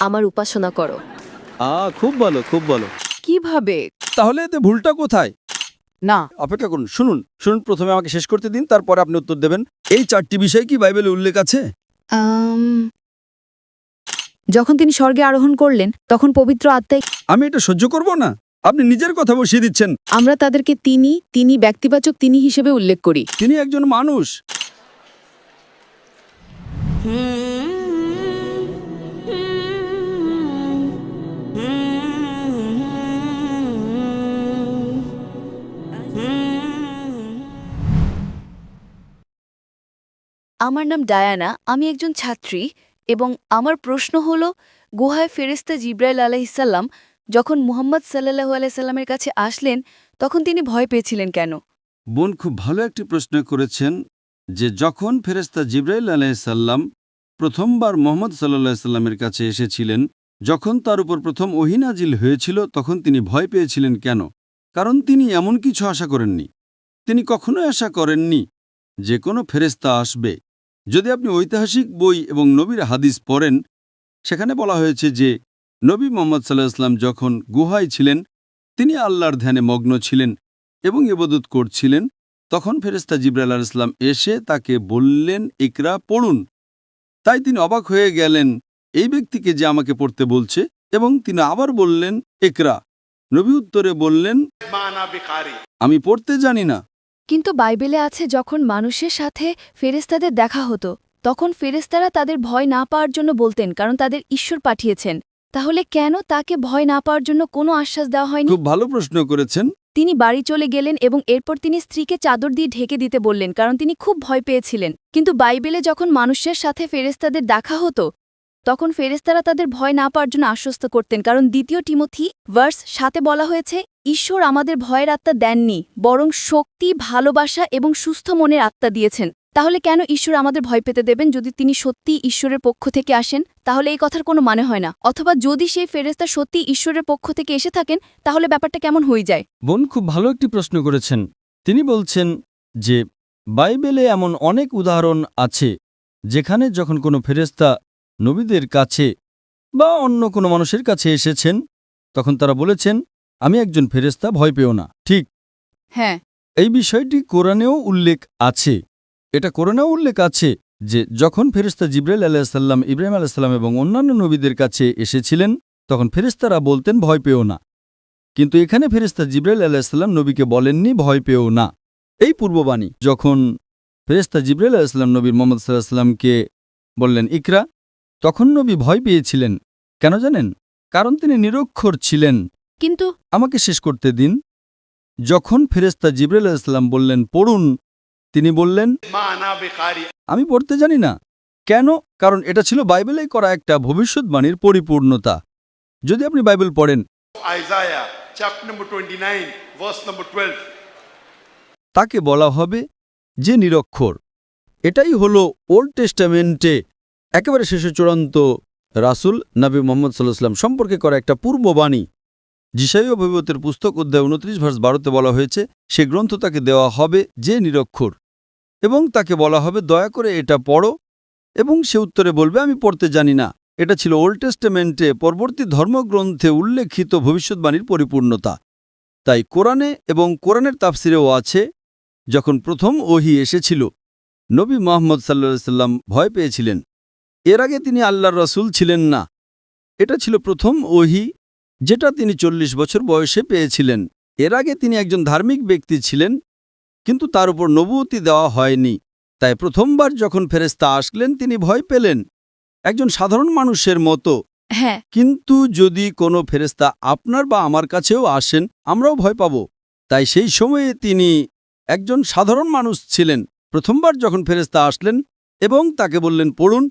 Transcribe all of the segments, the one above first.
আমার উপাসনা করো। খুব ভালো, খুব ভালো। কিভাবে? তাহলে এতে ভুলটা কোথায়? না, অপেক্ষা করুন, শুনুন শুনুন, প্রথমে আমাকে শেষ করতে দিন, তারপরে আপনি উত্তর দেবেন। এই 4টি বিষয় কি বাইবেলে উল্লেখ আছে? যখন তিনি স্বর্গে আরোহণ করলেন তখন পবিত্র আত্মায় আমি এটা সহ্য করব না। আপনি নিজের কথা বসিয়ে দিচ্ছেন। আমরা তাদেরকে তিনি ব্যক্তিবাচক তিনি হিসেবে উল্লেখ করি। তিনি একজন মানুষ। আমার নাম ডায়ানা, আমি একজন ছাত্রী এবং আমার প্রশ্ন হল, গুহায় ফেরেশতা জিব্রাইল আলাইহিসসালাম যখন মুহাম্মদ সাল্লাল্লাহু আলাইহি সাল্লামের কাছে আসলেন তখন তিনি ভয় পেয়েছিলেন কেন? বোন খুব ভালো একটি প্রশ্ন করেছেন যে যখন ফেরেশতা জিবরাইল আলাইহিসসালাম প্রথমবার মুহাম্মদ সাল্লাল্লাহু আলাইহি সাল্লামের কাছে এসেছিলেন, যখন তার উপর প্রথম ওহী নাজিল হয়েছিল তখন তিনি ভয় পেয়েছিলেন কেন? কারণ তিনি এমন কিছু আশা করেননি। তিনি কখনোই আশা করেননি যে কোনো ফেরেশতা আসবে। যদি আপনি ঐতিহাসিক বই এবং নবীর হাদিস পড়েন, সেখানে বলা হয়েছে যে নবী মুহাম্মদ সাল্লাল্লাহু আলাইহি সাল্লাম যখন গুহায় ছিলেন, তিনি আল্লাহর ধ্যানে মগ্ন ছিলেন এবং ইবাদত করছিলেন, তখন ফেরেশতা জিবরাইল আলাইহিস সালাম এসে তাকে বললেন, ইকরা, পড়ুন। তাই তিনি অবাক হয়ে গেলেন, এই ব্যক্তিকে যে আমাকে পড়তে বলছে, এবং তিনি আবার বললেন, ইকরা। নবী উত্তরে বললেন, আমি পড়তে জানি না। কিন্তু বাইবেলে আছে যখন মানুষের সাথে ফেরেশতাদের দেখা হতো তখন ফেরেশতারা তাদের ভয় না পাওয়ার জন্য বলতেন, কারণ তাদের ঈশ্বর পাঠিয়েছেন। তাহলে কেন তাকে ভয় না পাওয়ার জন্য কোনো আশ্বাস দেওয়া হয়নি? খুব ভালো প্রশ্ন করেছেন। তিনি বাড়ি চলে গেলেন এবং এরপর তিনি স্ত্রীকে চাদর দিয়ে ঢেকে দিতে বললেন, কারণ তিনি খুব ভয় পেয়েছিলেন। কিন্তু বাইবেলে যখন মানুষের সাথে ফেরেশতাদের দেখা হতো তখন ফেরেশতারা তাদের ভয় না পাওয়ার জন্য আশ্বস্ত করতেন, কারণ 2 তিমথি ভার্স 7 বলা হয়েছে, ঈশ্বর আমাদের ভয়ের আত্মা দেননি, বরং শক্তি, ভালোবাসা এবং সুস্থ মনের আত্মা দিয়েছেন। তাহলে কেন ঈশ্বর আমাদের ভয় পেতে দেবেন? যদি তিনি সত্যি ঈশ্বরের পক্ষ থেকে আসেন তাহলে এই কথার কোনো মানে হয় না। অথবা যদি সেই ফেরেশতা সত্যি ঈশ্বরের পক্ষ থেকে এসে থাকেন তাহলে ব্যাপারটা কেমন হয়ে যায়? বোন খুব ভালো একটি প্রশ্ন করেছেন। তিনি বলছেন যে বাইবেলে এমন অনেক উদাহরণ আছে যেখানে যখন কোনো ফেরেশতা নবীদের কাছে বা অন্য কোনো মানুষের কাছে এসেছেন তখন তারা বলেছেন, আমি একজন ফেরেশতা, ভয় পেও না। ঠিক, হ্যাঁ, এই বিষয়টি কোরআনেও উল্লেখ আছে। এটা কোরআনেও উল্লেখ আছে যে যখন ফেরেশতা জিবরাইল আলাইহিস সালাম, ইব্রাহিম আলাইহিস সালাম এবং অন্যান্য নবীদের কাছে এসেছিলেন তখন ফেরেশতারা বলতেন, ভয় পেও না। কিন্তু এখানে ফেরেশতা জিবরাইল আলাইহিস সালাম নবীকে বলেননি, ভয় পেও না। এই পূর্ববাণী যখন ফেরেশতা জিবরাইল আলাইহিস সালাম নবী মুহাম্মদ সাল্লাল্লাহু আলাইহি সাল্লামকে বললেন, ইকরা, তখন নবী ভয় পেয়েছিলেন। কেন জানেন? কারণ তিনি নিরক্ষর ছিলেন। কিন্তু আমাকে শেষ করতে দিন। যখন ফেরেশতা জিবরাইল আলাইহিস সালাম বললেন, পড়ুন, তিনি বললেন, আমি পড়তে জানি না। কেন? কারণ এটা ছিল বাইবেলেই করা একটা ভবিষ্যৎবাণীর পরিপূর্ণতা। যদি আপনি বাইবেল পড়েন, Isaiah chapter number 29 verse number 12, তাকে বলা হবে যে নিরক্ষর। এটাই হলো ওল্ড টেস্টামেন্টে একেবারে শেষে চূড়ান্ত রাসূল নবী মুহাম্মদ সাল্লাল্লাহু আলাইহি ওয়াসাল্লাম সম্পর্কে করা একটা পূর্ববাণী। যিশাইয়া ভবিষ্যতের পুস্তক অধ্যায় 29 ভার্স 12তে বলা হয়েছে, সে গ্রন্থ তাকে দেওয়া হবে যে নিরক্ষর, এবং তাকে বলা হবে, দয়া করে এটা পড়ো, এবং সে উত্তরে বলবে, আমি পড়তে জানি না। এটা ছিল ওল্ড টেস্টামেন্টে পরবর্তী ধর্মগ্রন্থে উল্লেখিত ভবিষ্যৎবাণীর পরিপূর্ণতা। তাই কোরআনে এবং কোরআনের তাফসিরেও আছে, যখন প্রথম ওহী এসেছিল নবী মুহাম্মদ সাল্লাল্লাহু আলাইহি সাল্লাম ভয় পেয়েছিলেন। এর আগে তিনি আল্লাহর রাসূল ছিলেন না। এটা ছিল প্রথম ওহী যেটা তিনি 40 বছর বয়সে পেয়েছিলেন। এর আগে তিনি একজন ধার্মিক ব্যক্তি ছিলেন, কিন্তু তার উপর নবুয়তি দেওয়া হয়নি। তাই প্রথমবার যখন ফেরেশতা আসলেন তিনি ভয় পেলেন, একজন সাধারণ মানুষের মতো। হ্যাঁ, কিন্তু যদি কোনো ফেরেশতা আপনার বা আমার কাছেও আসেন, আমরাও ভয় পাব। তাই সেই সময়ে তিনি একজন সাধারণ মানুষ ছিলেন। প্রথমবার যখন ফেরেশতা আসলেন এবং তাকে বললেন, পড়ুন,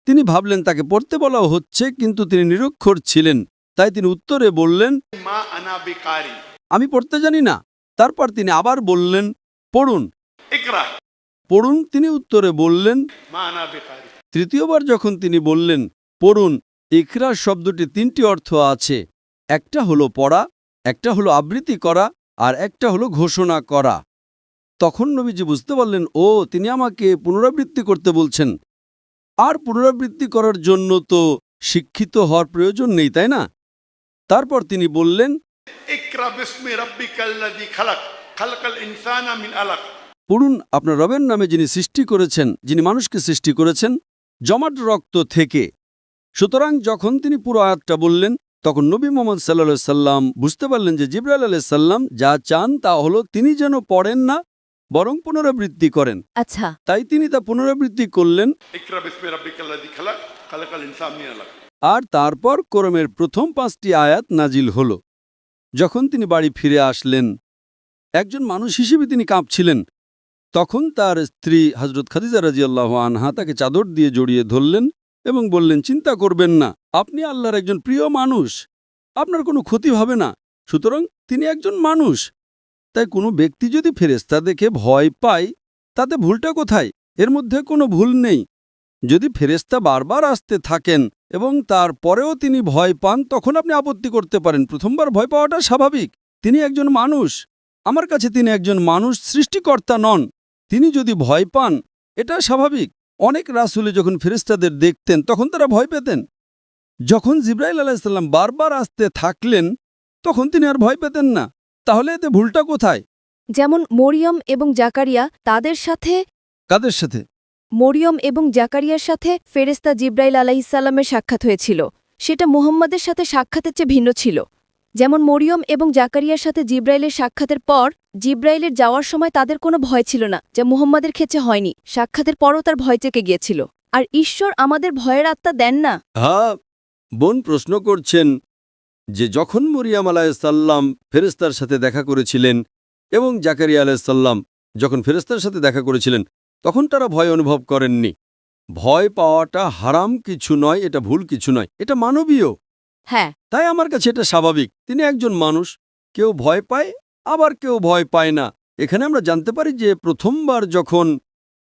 তিনি ভাবলেন তাকে পড়তে বলা হচ্ছে, কিন্তু তিনি নিরক্ষর ছিলেন। তাই তিনি উত্তরে বললেন, ma ana biqari, আমি পড়তে জানি না। তারপর তিনি আবার বললেন, পড়ুন। ikra, পড়ুন, তিনি উত্তরে বললেন। ma ana biqari. তৃতীয়বার যখন তিনি বললেন, পড়ুন, ইকরা শব্দটি 3টি অর্থ আছে। একটা হলো পড়া, একটা হলো আবৃত্তি করা, আর একটা হলো ঘোষণা করা। তখন নবীজি বুঝতে পারলেন, ও, তিনি আমাকে পুনরাবৃত্তি করতে বলছেন। আর পুনরাবৃত্তি করার জন্য তো শিক্ষিত হওয়ার প্রয়োজন নেই, তাই না? তারপর তিনি বললেন, इकरा बिस्मि रब्बिकल्लज़ी खलक खलकल इंसाना मिन अलक। পড়ুন আপনার রবের নামে যিনি সৃষ্টি করেছেন, যিনি মানুষকে সৃষ্টি করেছেন জমাট রক্ত থেকে। সুতরাং যখন তিনি পুরো আয়াতটা বললেন, তখন নবী মুহাম্মদ সাল্লাল্লাহু আলাইহি সাল্লাম বুঝতে পারলেন যে জিবরাইল আলাইহিস সালাম যা চান তা হলো তিনি যেন পড়েন না, বরং পুনরাবৃত্তি করেন। আচ্ছা, তাই তিনি তা পুনরাবৃত্তি করলেন। इकरा बिस्मि रब्बिकल्लज़ी खलक खलकल इंसाना मिन अलक। আর তারপর কোরআনের প্রথম 5টি আয়াত নাজিল হল। যখন তিনি বাড়ি ফিরে আসলেন, একজন মানুষ হিসেবে তিনি কাঁপছিলেন। তখন তার স্ত্রী হযরত খাদিজা রাদিয়াল্লাহু আনহা তাকে চাদর দিয়ে জড়িয়ে ধরলেন এবং বললেন, চিন্তা করবেন না, আপনি আল্লাহর একজন প্রিয় মানুষ, আপনার কোনো ক্ষতি হবে না। সুতরাং তিনি একজন মানুষ। তাই কোনো ব্যক্তি যদি ফেরেশতা দেখে ভয় পায়, তাতে ভুলটা কোথায়? এর মধ্যে কোনো ভুল নেই। যদি ফেরেশতা বারবার আসতে থাকেন এবং তারপরেও তিনি ভয় পান, তখন আপনি আপত্তি করতে পারেন। প্রথমবার ভয় পাওয়াটা স্বাভাবিক। তিনি একজন মানুষ। আমার কাছে তিনি একজন মানুষ, সৃষ্টিকর্তা নন। তিনি যদি ভয় পান, এটা স্বাভাবিক। অনেক রাসূল যখন ফেরেশতাদের দেখতেন তখন তারা ভয় পেতেন। যখন জিবরাইল আলাইহিস সালাম বারবার আসতে থাকলেন, তখন তিনি আর ভয় পেতেন না। তাহলে এতে ভুলটা কোথায়? যেমন মরিয়ম এবং জাকারিয়া, তাদের সাথে কাদের সাথে? মরিয়ম এবং জাকারিয়ার সাথে ফেরেশতা জিবরাইল আলাইহিসসালামের সাক্ষাৎ হয়েছিল। সেটা মুহাম্মাদের সাথে সাক্ষাতের চেয়ে ভিন্ন ছিল। যেমন মরিয়ম এবং জাকারিয়ার সাথে জিবরাইলের সাক্ষাতের পর জিবরাইলের যাওয়ার সময় তাদের কোনো ভয় ছিল না, যা মুহাম্মাদের ক্ষেত্রে হয়নি। সাক্ষাতের পরও তার ভয় চেকে গিয়েছিল। আর ঈশ্বর আমাদের ভয়ের আত্মা দেন না। হ্যাঁ, বোন প্রশ্ন করছেন যে যখন মরিয়াম আলাইহিসসালাম ফেরেশতার সাথে দেখা করেছিলেন এবং জাকারিয়া আলাইহিসসালাম যখন ফেরেশতার সাথে দেখা করেছিলেন, তখন তারা ভয় অনুভব করেননি। ভয় পাওয়াটা হারাম কিছু নয়, এটা ভুল কিছু নয়, এটা মানবীয়। হ্যাঁ, তাই আমার কাছে এটা স্বাভাবিক। তিনি একজন মানুষ, কেউ ভয় পায়, আবার কেউ ভয় পায় না। এখানে আমরা জানতে পারি যে প্রথমবার যখন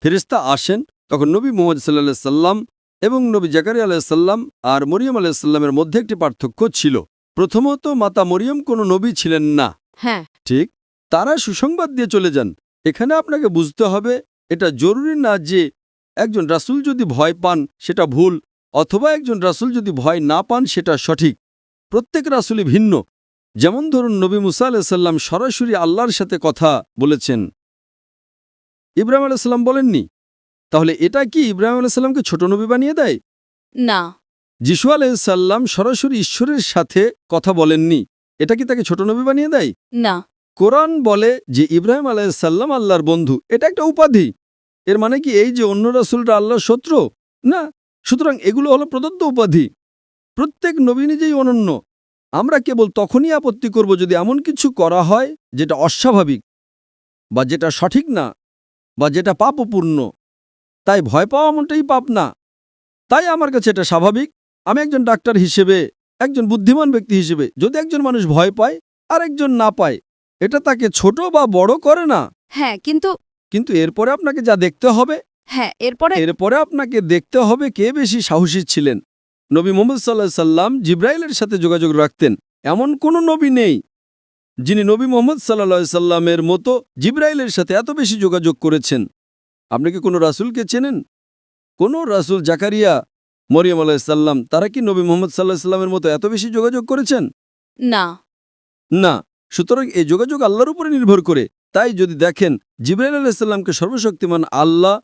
ফেরেশতা আসেন, তখন নবী মুহাম্মদ সাল্লাল্লাহু আলাইহি সাল্লাম এবং নবী জাকারিয়া আলাইহিস সালাম আর মরিয়ম আলাইহিস সালামের মধ্যে একটি পার্থক্য ছিল। প্রথমত, মাতা মরিয়ম কোনো নবী ছিলেন না। হ্যাঁ, ঠিক, তারা সুসংবাদ দিয়ে চলে যান। এখানে আপনাকে বুঝতে হবে, এটা জরুরি না যে একজন রাসূল যদি ভয় পান সেটা ভুল, অথবা একজন রাসূল যদি ভয় না পান সেটা সঠিক। প্রত্যেক রাসূলই ভিন্ন। যেমন ধরুন, নবী মুসা আলাইহিস সালাম সরাসরি আল্লাহর সাথে কথা বলেছেন, ইব্রাহিম আলাইহিস সালাম বলেননি। তাহলে এটা কি ইব্রাহিম আলাইহিস সালামকে ছোট নবী বানিয়ে দেয়? না। যিশু আলাইহিস সালাম সরাসরি ঈশ্বরের সাথে কথা বলেননি, এটা কি তাকে ছোট নবী বানিয়ে দেয়? না। কোরআন বলে যে ইব্রাহিম আলাইহিস সালাম আল্লাহর বন্ধু, এটা একটা উপাধি। এর মানে কি এই যে অন্য রাসূলরা আল্লাহর শত্রু? না। সুতরাং এগুলো হলো প্রদত্ত উপাধি। প্রত্যেক নবী নিজেই অনন্য। আমরা কেবল তখনই আপত্তি করব যদি এমন কিছু করা হয় যেটা অস্বাভাবিক, বা যেটা সঠিক না, বা যেটা পাপপূর্ণ। তাই ভয় পাওয়া এমনটাই পাপ না। তাই আমার কাছে এটা স্বাভাবিক। আমি একজন ডাক্তার হিসেবে, একজন বুদ্ধিমান ব্যক্তি হিসেবে, যদি একজন মানুষ ভয় পায় আর একজন না পায়, এটা তাকে ছোট বা বড় করে না। হ্যাঁ, কিন্তু কিন্তু এরপরে আপনাকে যা দেখতে হবে, এরপরে আপনাকে দেখতে হবে কে বেশি সাহসী ছিলেন। নবী মুহাম্মদ সাল্লাল্লাহু আলাইহি সাল্লাম জিবরাইলের সাথে যোগাযোগ রাখতেন। এমন কোনো নবী নেই যিনি নবী মুহাম্মদ সাল্লাল্লাহু আলাইহি সাল্লামের মতো জিবরাইলের সাথে এত বেশি যোগাযোগ করেছেন। আপনি কি কোনো রাসূলকে চেনেন? কোনো রাসূল, জাকারিয়া, মরিয়ম আলাইহিস সালাম, তারা কি নবী মুহাম্মদ সাল্লাল্লাহু আলাইহি সাল্লামের মতো এত বেশি যোগাযোগ করেছেন? না। না। সুতরাং এই যোগাযোগ আল্লাহর উপরে নির্ভর করে। তাই যদি দেখেন, জিবরাইল আলাইহিস সালামকে সর্বশক্তিমান আল্লাহ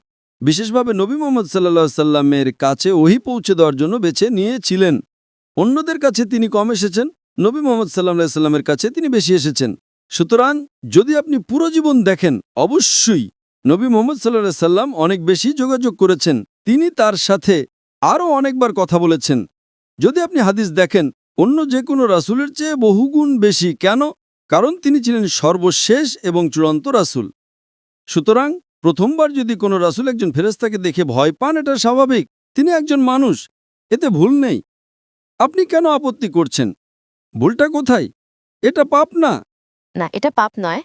বিশেষভাবে নবী মুহাম্মদ সাল্লাল্লাহু আলাইহি সাল্লামের কাছে ওহী পৌঁছে দেওয়ার জন্য বেছে নিয়েছিলেন। অন্যদের কাছে তিনি কম এসেছেন, নবী মুহাম্মদ সাল্লাল্লাহু আলাইহি সাল্লামের কাছে তিনি বেশি এসেছেন। সুতরাং যদি আপনি পুরো জীবন দেখেন, অবশ্যই নবী মুহাম্মদ সাল্লাল্লাহু আলাইহি সাল্লাম অনেক বেশি যোগাযোগ করেছেন। তিনি তার সাথে আরও অনেকবার কথা বলেছেন। যদি আপনি হাদিস দেখেন, অন্য যে কোনো রাসূলের চেয়ে বহুগুণ বেশি। কেন? কারণ তিনি ছিলেন সর্বশেষ এবং চূড়ান্ত রাসূল। সুতরাং প্রথমবার যদি কোনো রাসূল একজন ফেরেশতাকে দেখে ভয় পান, এটা স্বাভাবিক। তিনি একজন মানুষ, এতে ভুল নেই। আপনি কেন আপত্তি করছেন? ভুলটা কোথায়? এটা পাপ না। না, এটা পাপ নয়,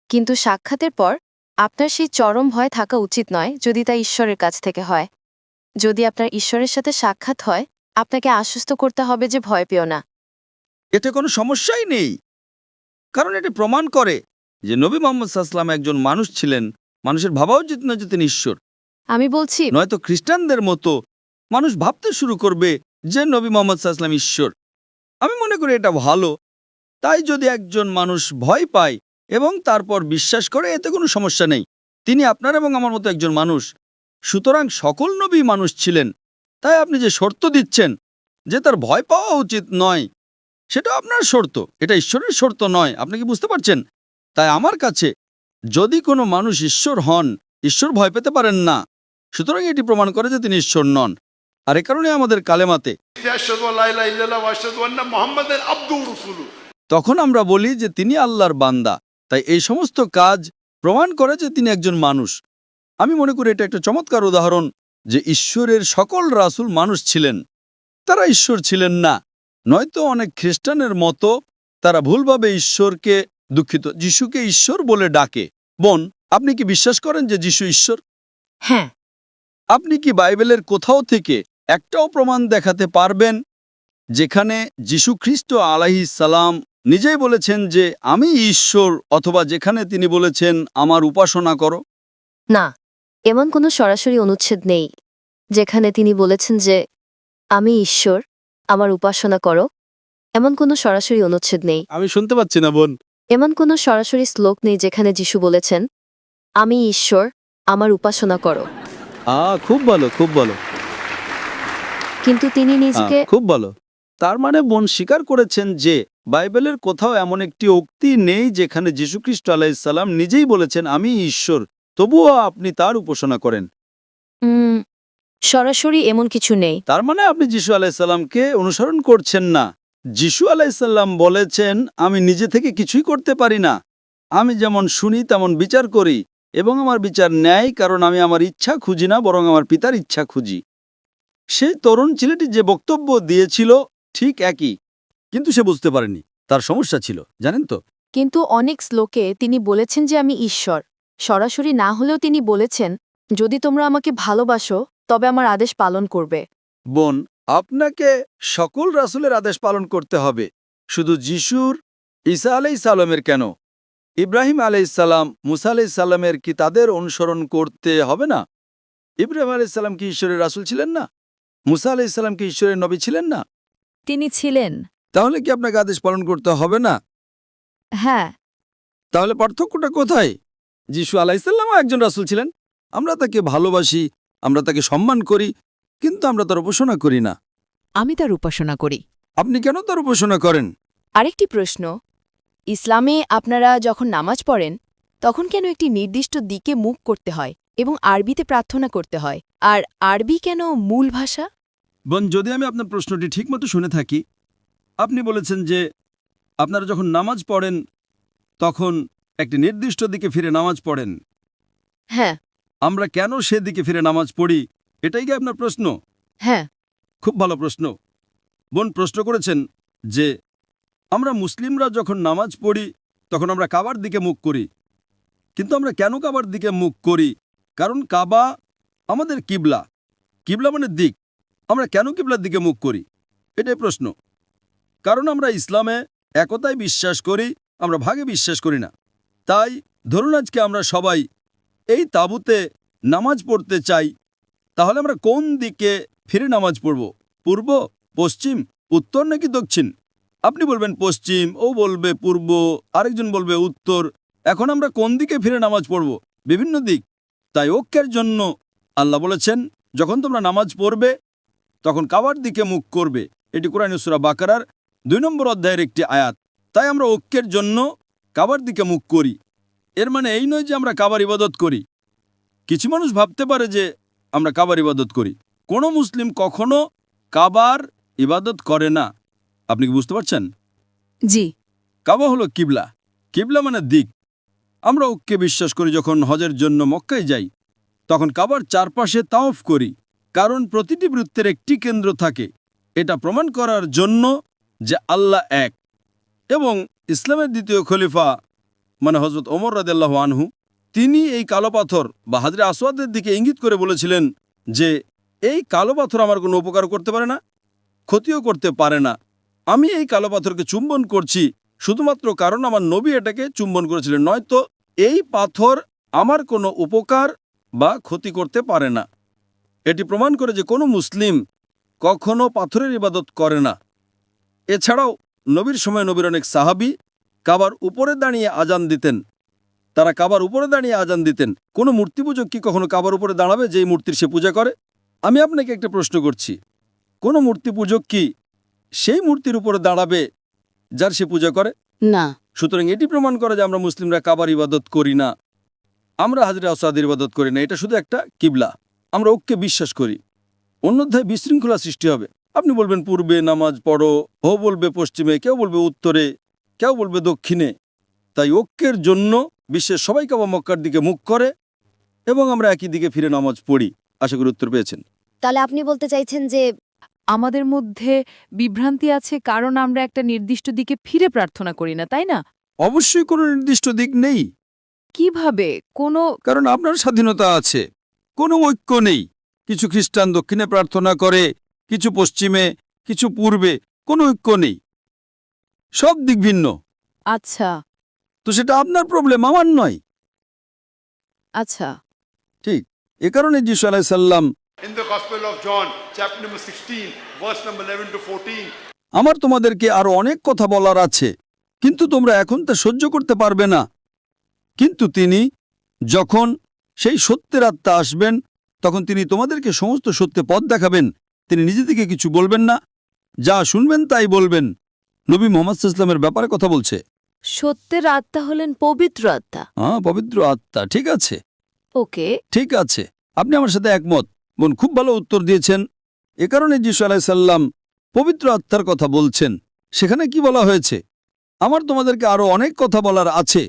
কিন্তু সাক্ষাতের পর আপনার সেই চরম ভয় থাকা উচিত নয় যদি তা ঈশ্বরের কাছ থেকে হয়। যদি আপনার ঈশ্বরের সাথে সাক্ষাৎ হয়, আপনাকে আশ্বস্ত করতে হবে যে ভয় পেও না। এতে কোনো সমস্যাই নেই, কারণ এটি প্রমাণ করে যে নবী মুহাম্মদ সাল্লাল্লাহু আলাইহি ওয়াসাল্লাম একজন মানুষ ছিলেন। মানুষের ভাবা উচিত না যে তিনি ঈশ্বর। আমি বলছি, নয়তো খ্রিস্টানদের মতো মানুষ ভাবতে শুরু করবে যে নবী মোহাম্মদ সাল্লাল্লাহু আলাইহি ওয়াসাল্লাম ঈশ্বর। আমি মনে করি এটা ভালো। তাই যদি একজন মানুষ ভয় পায় এবং তারপর বিশ্বাস করে, এতে কোনো সমস্যা নেই। তিনি আপনার এবং আমার মতো একজন মানুষ, সুতরাং সকল নবী মানুষ ছিলেন। তাই আপনি যে শর্ত দিচ্ছেন যে তার ভয় পাওয়া উচিত নয়, সেটা আপনার শর্ত, এটা ঈশ্বরের শর্ত নয়। আপনি কি বুঝতে পারছেন? তাই আমার কাছে যদি কোনো মানুষ ঈশ্বর হন, ঈশ্বর ভয় পেতে পারেন না, সুতরাং এটি প্রমাণ করে যে তিনি ঈশ্বর নন। আর এ কারণে আমাদের কালেমাতে আশহাদু আল্লা ইলাহা ইল্লাল্লাহ ওয়া আশহাদু আন্না মুহাম্মাদান আবদুহু ওয়া রাসূলুহু, তখন আমরা বলি যে তিনি আল্লাহর বান্দা। তাই এই সমস্ত কাজ প্রমাণ করে যে তিনি একজন মানুষ। আমি মনে করি এটা একটা চমৎকার উদাহরণ যে ঈশ্বরের সকল রাসূল মানুষ ছিলেন, তারা ঈশ্বর ছিলেন না। নয়তো অনেক খ্রিস্টানের মতো তারা ভুলভাবে ঈশ্বরকে, দুঃখিত, যিশুকে ঈশ্বর বলে ডাকে। বোন, আপনি কি বিশ্বাস করেন যে যিশু ঈশ্বর? হ্যাঁ। আপনি কি বাইবেলের কোথাও থেকে একটাও প্রমাণ দেখাতে পারবেন যেখানে যিশু খ্রিস্ট আলাইহিস সালাম নিজেই বলেছেন যে আমি ঈশ্বর, অথবা যেখানে তিনি বলেছেন আমার উপাসনা করো? না, এমন কোনো সরাসরি অনুচ্ছেদ নেই যেখানে তিনি বলেছেন যে আমি ঈশ্বর, আমার উপাসনা করো। এমন কোনো সরাসরি অনুচ্ছেদ নেই। আমি শুনতে পাচ্ছি না বোন। এমন কোনো সরাসরি শ্লোক নেই যেখানে যিশু বলেছেন আমি ঈশ্বর, আমার উপাসনা করো। খুব ভালো, খুব ভালো। কিন্তু তিনি নিজেকে খুব ভালো। তার মানে বোন স্বীকার করেছেন যে বাইবেলের কোথাও এমন একটি উক্তি নেই যেখানে যিশু খ্রিস্ট আলাইহিস সালাম নিজেই বলেছেন আমি ঈশ্বর, তবুও আপনি তার উপাসনা করেন। সরাসরি এমন কিছু নেই। তার মানে আপনি যিশু আলাইহিস সালামকে অনুসরণ করছেন না। যিশু আলাইহিস সালাম বলেছেন আমি নিজে থেকে কিছুই করতে পারি না, আমি যেমন শুনি তেমন বিচার করি, এবং আমার বিচার ন্যায়, কারণ আমি আমার ইচ্ছা খুঁজি না, বরং আমার পিতার ইচ্ছা খুঁজি। সেই তরুণ ছেলেটি যে বক্তব্য দিয়েছিল ঠিক একই, কিন্তু সে বুঝতে পারেনি, তার সমস্যা ছিল, জানেন তো? কিন্তু অনেক শ্লোকে তিনি বলেছেন যে আমি ঈশ্বর। সরাসরি না হলেও তিনি বলেছেন যদি তোমরা আমাকে ভালোবাসো তবে আমার আদেশ পালন করবে। বোন, আপনাকে সকল রাসূলের আদেশ পালন করতে হবে, শুধু যিশুর, ঈসা আলাইহিস সালামের কেন? ইব্রাহিম আলাইহিস সালাম, মুসা আলাইহিস সালামের কি তাদের অনুসরণ করতে হবে না? ইব্রাহিম আলাইহিস সালাম কি ঈশ্বরের রাসূল ছিলেন না? মুসা আলাইহিস সালাম কি ঈশ্বরের নবী ছিলেন না? তিনি ছিলেন। তাহলে কি আপনাকে আদেশ পালন করতে হবে না? হ্যাঁ। তাহলে পার্থক্যটা কোথায়? যিশু আলাইহিস সালামও একজন রাসূল ছিলেন, আমরা তাকে ভালোবাসি, আমরা তাকে সম্মান করি, কিন্তু আমরা তার উপাসনা করি না। আমি তার উপাসনা করি। আপনি কেন তার উপাসনা করেন? আরেকটি প্রশ্ন, ইসলামে আপনারা যখন নামাজ পড়েন তখন কেন একটি নির্দিষ্ট দিকে মুখ করতে হয় এবং আরবিতে প্রার্থনা করতে হয়? আর আরবি কেন মূল ভাষা? বোন, যদি আমি আপনার প্রশ্নটি ঠিকমতো শুনে থাকি, আপনি বলেছেন যে আপনারা যখন নামাজ পড়েন তখন একটি নির্দিষ্ট দিকে ফিরে নামাজ পড়েন। হ্যাঁ। আমরা কেন সেদিকে ফিরে নামাজ পড়ি, এটাই কি আপনার প্রশ্ন? হ্যাঁ। খুব ভালো প্রশ্ন। বোন প্রশ্ন করেছেন যে আমরা মুসলিমরা যখন নামাজ পড়ি তখন আমরা কাবার দিকে মুখ করি, কিন্তু আমরা কেন কাবার দিকে মুখ করি? কারণ কাবা আমাদের কিবলা। কিবলা মানে দিক। আমরা কেন কিবলার দিকে মুখ করি? এটাই প্রশ্ন। কারণ আমরা ইসলামে একতায় বিশ্বাস করি, আমরা ভাগে বিশ্বাস করি না। তাই ধরুন আজকে আমরা সবাই এই তাঁবুতে নামাজ পড়তে চাই, তাহলে আমরা কোন দিকে ফিরে নামাজ পড়ব? পূর্ব, পশ্চিম, উত্তর নাকি দক্ষিণ? আপনি বলবেন পশ্চিম, ও বলবে পূর্ব, আরেকজন বলবে উত্তর। এখন আমরা কোন দিকে ফিরে নামাজ পড়ব? বিভিন্ন দিক। তাই ঐক্যের জন্য আল্লাহ বলেছেন যখন তোমরা নামাজ পড়বে তখন কাবার দিকে মুখ করবে। এটি কোরআনের সূরা বাকারার 2 নম্বর অধ্যায়ের একটি আয়াত। তাই আমরা ঐক্যের জন্য কাবার দিকে মুখ করি। এর মানে এই নয় যে আমরা কাবার ইবাদত করি। কিছু মানুষ ভাবতে পারে যে আমরা কাবার ইবাদত করি। কোনো মুসলিম কখনো কাবার ইবাদত করে না। আপনি কি বুঝতে পারছেন? জি। কাবা হলো কিবলা। কিবলা মানে দিক। আমরা ঐক্যে বিশ্বাস করি। যখন হজের জন্য মক্কায় যাই তখন কাবার চারপাশে তাওয়াফ করি, কারণ প্রতিটি বৃত্তের একটি কেন্দ্র থাকে। এটা প্রমাণ করার জন্য যে আল্লাহ এক। এবং ইসলামের দ্বিতীয় খলিফা মানে হযরত ওমর রাদিয়াল্লাহু আনহু, তিনি এই কালো পাথর বা হাজরে আসওয়াদের দিকে ইঙ্গিত করে বলেছিলেন যে এই কালো পাথর আমার কোনো উপকার করতে পারে না, ক্ষতিও করতে পারে না। আমি এই কালো পাথরকে চুম্বন করছি শুধুমাত্র কারণ আমার নবী এটাকে চুম্বন করেছিলেন, নয়তো এই পাথর আমার কোনো উপকার বা ক্ষতি করতে পারে না। এটি প্রমাণ করে যে কোনো মুসলিম কখনো পাথরের ইবাদত করে না। এছাড়াও নবীর সময় নবীর অনেক সাহাবী কাবার উপরে দাঁড়িয়ে আজান দিতেন। তারা কাবার উপরে দাঁড়িয়ে আজান দিতেন। কোনো মূর্তি পূজক কি কখনো কাবার উপরে দাঁড়াবে যেই মূর্তির সে পূজা করে? আমি আপনাকে একটা প্রশ্ন করছি, কোনো মূর্তি পূজক কি সেই মূর্তির উপরে দাঁড়াবে যার সে পূজা করে? না। সুতরাং এটি প্রমাণ করে যে আমরা মুসলিমরা কাবার ইবাদত করি না, আমরা হাজরে আসওয়াদের ইবাদত করি না। এটা শুধু একটা কিবলা। আমরা ঐক্যে বিশ্বাস করি। অন্যথায় বিশৃঙ্খলা সৃষ্টি হবে। আপনি বলবেন পূর্বে নামাজ পড়ো, ও বলবে পশ্চিমে, কেউ বলবে উত্তরে, কেউ বলবে দক্ষিণে। তাই ঐক্যের জন্য বিশ্বের সবাই কাবা মক্কার দিকে মুখ করে এবং আমরা একই দিকে ফিরে নামাজ পড়ি। আশা করি উত্তর পেয়েছেন। তাহলে আপনি বলতে চাইছেন যে আমাদের মধ্যে বিভ্রান্তি আছে কারণ আমরা একটা নির্দিষ্ট দিকে ফিরে প্রার্থনা করি না, তাই না? অবশ্যই কোনো নির্দিষ্ট দিক নেই, কিভাবে কোনো কারণ আপনার স্বাধীনতা আছে। কোনো ঐক্য নেই। কিছু খ্রিস্টান দক্ষিণে প্রার্থনা করে, কিছু পশ্চিমে, কিছু পূর্বে। কোনো ঐক্য নেই, সব দিক ভিন্ন। আচ্ছা তো সেটা আপনার প্রবলেম, আমার নয়। আচ্ছা ঠিক এ কারণে যিশু আলাইহিস সালাম In the Gospel of John, chapter number 16, verse number 11 to 14, আমার তোমাদেরকে আরো অনেক কথা বলার আছে, কিন্তু তোমরা এখন তা সহ্য করতে পারবে না। কিন্তু তিনি যখন সেই সত্যের আত্মা আসবেন তখন তিনি তোমাদেরকে সমস্ত সত্যে পথ দেখাবেন। তিনি নিজে থেকে কিছু বলবেন না, যা শুনবেন তাই বলবেন। নবী মুহাম্মদ সাল্লাল্লাহু আলাইহি ওয়াসাল্লামের ব্যাপারে কথা বলছে। সত্যের আত্মা হলেন পবিত্র আত্মা। হ্যাঁ, পবিত্র আত্মা। ঠিক আছে, ওকে, ঠিক আছে, আপনি আমার সাথে একমত। বোন খুব ভালো উত্তর দিয়েছেন। এ কারণে যিশু আলাইহিস সালাম পবিত্র আত্মার কথা বলছেন। সেখানে কি বলা হয়েছে? আমার তোমাদেরকে আরো অনেক কথা বলার আছে,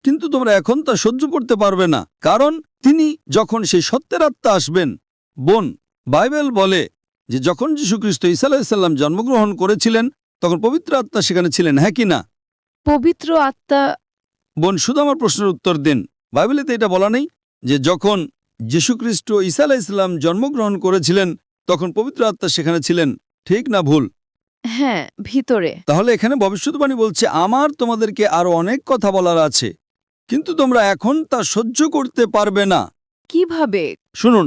কিন্তু তোমরা এখন তা সহ্য করতে পারবে না। কারণ তিনি যখন সেই সত্যের আত্মা আসবেন। বোন, বাইবেল বলে যে যখন যীশুখ্রিস্ট ঈসা আলাইহিস সালাম জন্মগ্রহণ করেছিলেন তখন পবিত্র আত্মা সেখানে ছিলেন, হ্যাঁ কি না? পবিত্র আত্মা। বোন, শুধু আমার প্রশ্নের উত্তর দিন। বাইবেলেতে এটা বলা নেই যে যখন যীশুখ্রিস্ট ঈসা আলাইহিস সালাম জন্মগ্রহণ করেছিলেন তখন পবিত্র আত্মা সেখানে ছিলেন, ঠিক না ভুল? হ্যাঁ, ভিতরে। তাহলে এখানে ভবিষ্যদ্বাণী বলছে আমার তোমাদেরকে আরো অনেক কথা বলার আছে, কিন্তু তোমরা এখন তা সহ্য করতে পারবে না। কিভাবে? শুনুন,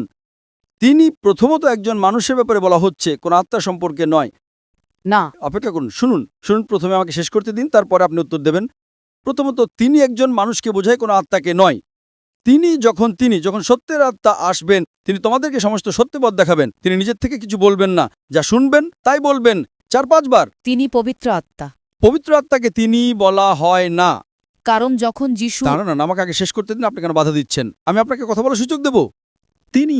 তিনি প্রথমত একজন মানুষের ব্যাপারে বলা হচ্ছে, কোন আত্মা সম্পর্কে নয়। না। অপেক্ষা করুন, শুনুন শুনুন, প্রথমে আমাকে শেষ করতে দিন, তারপরে আপনি উত্তর দেবেন। প্রথমত তিনি একজন মানুষকে বোঝায়, কোনো আত্মাকে নয়। তিনি যখন সত্যের আত্মা আসবেন তিনি তোমাদেরকে সমস্ত সত্যপথ দেখাবেন। তিনি নিজের থেকে কিছু বলবেন না, যা শুনবেন তাই বলবেন। 4-5 বার তিনি পবিত্র আত্মা। পবিত্র আত্মাকে তিনি বলা হয় না। কারণ যখন যিশু দাঁড়ান, আমাকে আগে শেষ করতে দিন, আপনি কেন বাধা দিচ্ছেন? আমি আপনাকে কথা বলার সুযোগ দেব। তিনি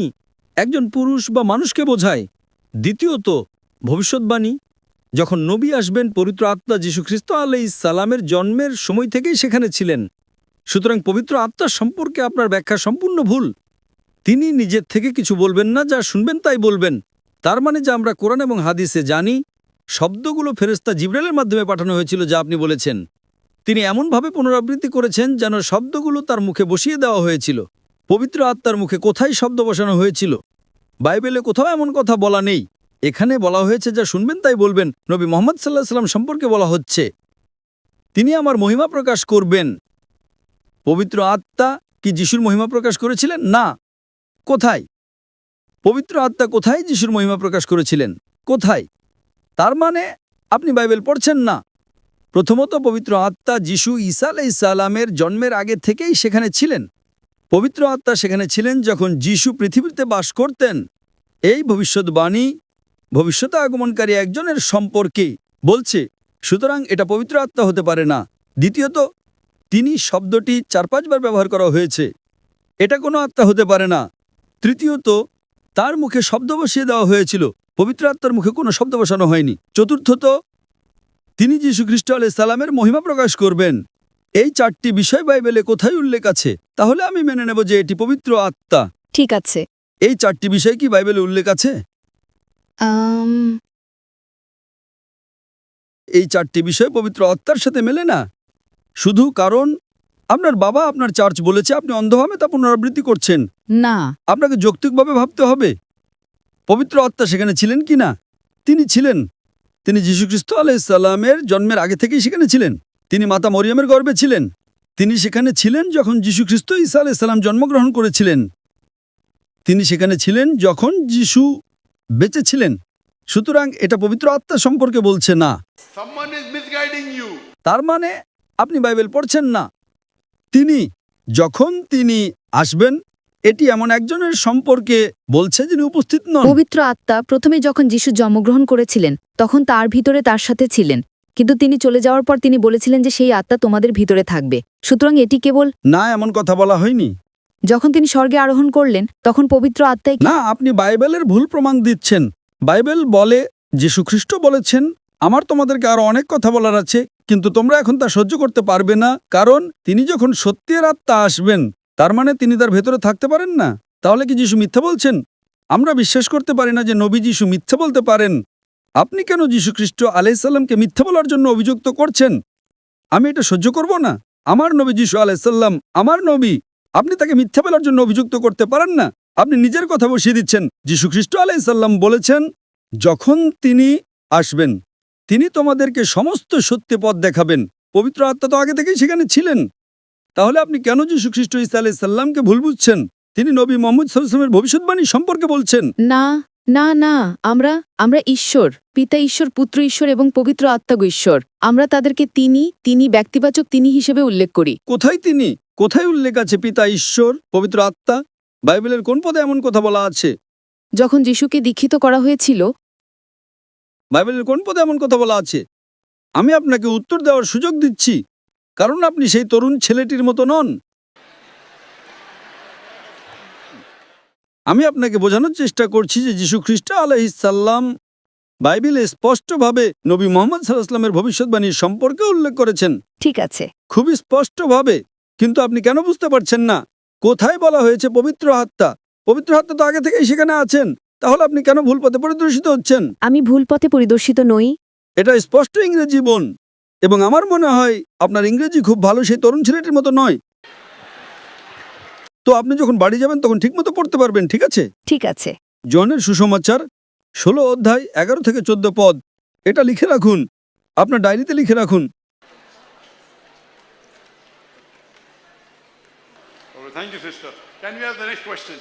একজন পুরুষ বা মানুষকে বোঝায়। দ্বিতীয়ত ভবিষ্যৎবাণী, যখন নবী আসবেন পবিত্র আত্মা যীশুখ্রিস্ট আলাইহিস সালামের জন্মের সময় থেকেই সেখানে ছিলেন। সুতরাং পবিত্র আত্মার সম্পর্কে আপনার ব্যাখ্যা সম্পূর্ণ ভুল। তিনি নিজের থেকে কিছু বলবেন না, যা শুনবেন তাই বলবেন। তার মানে যা আমরা কোরআন এবং হাদিসে জানি, শব্দগুলো ফেরেশতা জিবরাইলের মাধ্যমে পাঠানো হয়েছিল, যা আপনি বলেছেন। তিনি এমনভাবে পুনরাবৃত্তি করেছেন যেন শব্দগুলো তার মুখে বসিয়ে দেওয়া হয়েছিল। পবিত্র আত্মার মুখে কোথায় শব্দ বসানো হয়েছিল? বাইবেলে কোথাও এমন কথা বলা নেই। এখানে বলা হয়েছে যা শুনবেন তাই বলবেন। নবী মুহাম্মদ সাল্লাল্লাহু আলাইহি ওয়াসাল্লাম সম্পর্কে বলা হচ্ছে তিনি আমার মহিমা প্রকাশ করবেন। পবিত্র আত্মা কি যিশুর মহিমা প্রকাশ করেছিলেন? না। কোথায়? পবিত্র আত্মা কোথায় যিশুর মহিমা প্রকাশ করেছিলেন? কোথায়? তার মানে আপনি বাইবেল পড়ছেন না। প্রথমত পবিত্র আত্মা যিশু ঈসা আলাইহিস সালামের জন্মের আগে থেকেই সেখানে ছিলেন। পবিত্র আত্মা সেখানে ছিলেন যখন যিশু পৃথিবীতে বাস করতেন। এই ভবিষ্যৎবাণী ভবিষ্যতে আগমনকারী একজনের সম্পর্কে বলছে, সুতরাং এটা পবিত্র আত্মা হতে পারে না। দ্বিতীয়ত তিনি শব্দটি 4-5 বার ব্যবহার করা হয়েছে, এটা কোনো আত্মা হতে পারে না। তৃতীয়ত তার মুখে শব্দ বসিয়ে দেওয়া হয়েছিল, পবিত্র আত্মার মুখে কোনো শব্দ বসানো হয়নি। চতুর্থত তিনি যীশুখ্রিস্ট আলাইহিস সালামের মহিমা প্রকাশ করবেন। এই 4টি বিষয় বাইবেলে কোথায় উল্লেখ আছে? তাহলে আমি মেনে নেব যে এটি পবিত্র আত্মা। ঠিক আছে। এই 4টি বিষয় কি বাইবেলে উল্লেখ আছে? এই 4টি বিষয় পবিত্র আত্মার সাথে মেলে না, শুধু কারণ আপনার বাবা আপনার চার্চ বলেছে আপনি অন্ধভাবে তা পুনরাবৃত্তি করছেন। না। আপনাকে যৌক্তিকভাবে ভাবতে হবে পবিত্র আত্মা সেখানে ছিলেন কি না। তিনি ছিলেন। তিনি যীশুখ্রিস্ট আলাইহিস সালামের জন্মের আগে থেকেই সেখানে ছিলেন। তিনি মাতা মরিয়মের গর্ভে ছিলেন। তিনি সেখানে ছিলেন যখন যীশুখ্রিস্ট ঈসা আলাইহিস সালাম জন্মগ্রহণ করেছিলেন। তিনি সেখানে ছিলেন যখন যিশু বেঁচে ছিলেন। সুতরাং এটা পবিত্র আত্মা সম্পর্কে বলছে না। Someone is misguiding you. তার মানে আপনি বাইবেল পড়ছেন না। যখন তিনি আসবেন, এটি এমন একজনের সম্পর্কে বলছে যিনি উপস্থিত নন। পবিত্র আত্মা প্রথমে যখন যিশু জন্মগ্রহণ করেছিলেন তখন তার ভিতরে তার সাথে ছিলেন, কিন্তু তিনি চলে যাওয়ার পর তিনি বলেছিলেন যে সেই আত্মা তোমাদের ভিতরে থাকবে। সুতরাং এটি কেবল না, এমন কথা বলা হয়নি। যখন তিনি স্বর্গে আরোহণ করলেন তখন পবিত্র আত্মাই না, আপনি বাইবেলের ভুল প্রমাণ দিচ্ছেন। বাইবেল বলে যীশু খ্রিস্ট বলেছেন, আমার তোমাদেরকে আরো অনেক কথা বলার আছে, কিন্তু তোমরা এখন তা সহ্য করতে পারবে না, কারণ তিনি যখন সত্যের আত্মা আসবেন, তার মানে তিনি তার ভেতরে থাকতে পারেন না। তাহলে কি যীশু মিথ্যা বলছেন? আমরা বিশ্বাস করতে পারি না যে নবী যীশু মিথ্যা বলতে পারেন। আপনি কেন যীশু খ্রিস্ট আলাইসাল্লামকে মিথ্যা বলার জন্য অভিযুক্ত করছেন? আমি এটা সহ্য করব না। আমার নবী যীশু আলাইসাল্লাম আমার নবী, আপনি তাকে মিথ্যা বলার জন্য অভিযুক্ত করতে পারেন না। আপনি নিজের কথা বসিয়ে দিচ্ছেন। যীশু খ্রিস্ট আলাইসাল্লাম বলেছেন, যখন তিনি আসবেন তিনি তোমাদেরকে সমস্ত সত্য পথ দেখাবেন। পবিত্র আত্মা তো আগে থেকেই সেখানে ছিলেন। তাহলে আপনি কেন যীশু খ্রিস্ট ঈসা আলাইসাল্লামকে ভুল বুঝছেন? তিনি নবী মুহাম্মদ সাল্লাল্লাহু আলাইহি ওয়াসাল্লামের ভবিষ্যৎবাণী সম্পর্কে বলছেন। না না না, আমরা ঈশ্বর, পিতা ঈশ্বর, পুত্র ঈশ্বর এবং পবিত্র আত্মা ঈশ্বর। আমরা তাদেরকে তিনি ব্যক্তিবাচক তিনি হিসেবে উল্লেখ করি। কোথায় তিনি? কোথায় উল্লেখ আছে পিতা ঈশ্বর, পবিত্র আত্মা? বাইবেলের কোন পদে এমন কথা বলা আছে? যখন যিশুকে দীক্ষিত করা হয়েছিল, বাইবেলের কোন পদে এমন কথা বলা আছে? আমি আপনাকে উত্তর দেওয়ার সুযোগ দিচ্ছি, কারণ আপনি সেই তরুণ ছেলেটির মতো নন। আমি আপনাকে বোঝানোর চেষ্টা করছি যে যীশু খ্রিস্ট আলাইহিস সালাম বাইবেলে স্পষ্টভাবে নবী মুহাম্মদ সাল্লাল্লাহু আলাইহি ওয়াসাল্লামের ভবিষ্যৎবাণীর সম্পর্কে উল্লেখ করেছেন, ঠিক আছে। খুবই স্পষ্টভাবে। কিন্তু আপনি কেন বুঝতে পারছেন না? কোথায় বলা হয়েছে পবিত্র আত্মা? পবিত্র আত্মা তো আগে থেকেই সেখানে আছেন। তাহলে আপনি কেন ভুল পথে পরিদর্শিত হচ্ছেন? আমি ভুল পথে পরিদর্শিত নই। এটা স্পষ্ট ইংরেজি বোন, এবং আমার মনে হয় আপনার ইংরেজি খুব ভালো, সেই তরুণ ছেলেটির মতো নয়। তো আপনি যখন বাড়ি যাবেন তখন ঠিকমতো পড়তে পারবেন, ঠিক আছে? ঠিক আছে। জনের সুসমাচার 16 অধ্যায় 11 থেকে 14 পদ, এটা লিখে রাখুন, আপনার ডায়েরিতে লিখে রাখুন। Thank you, sister. Can we have the next question?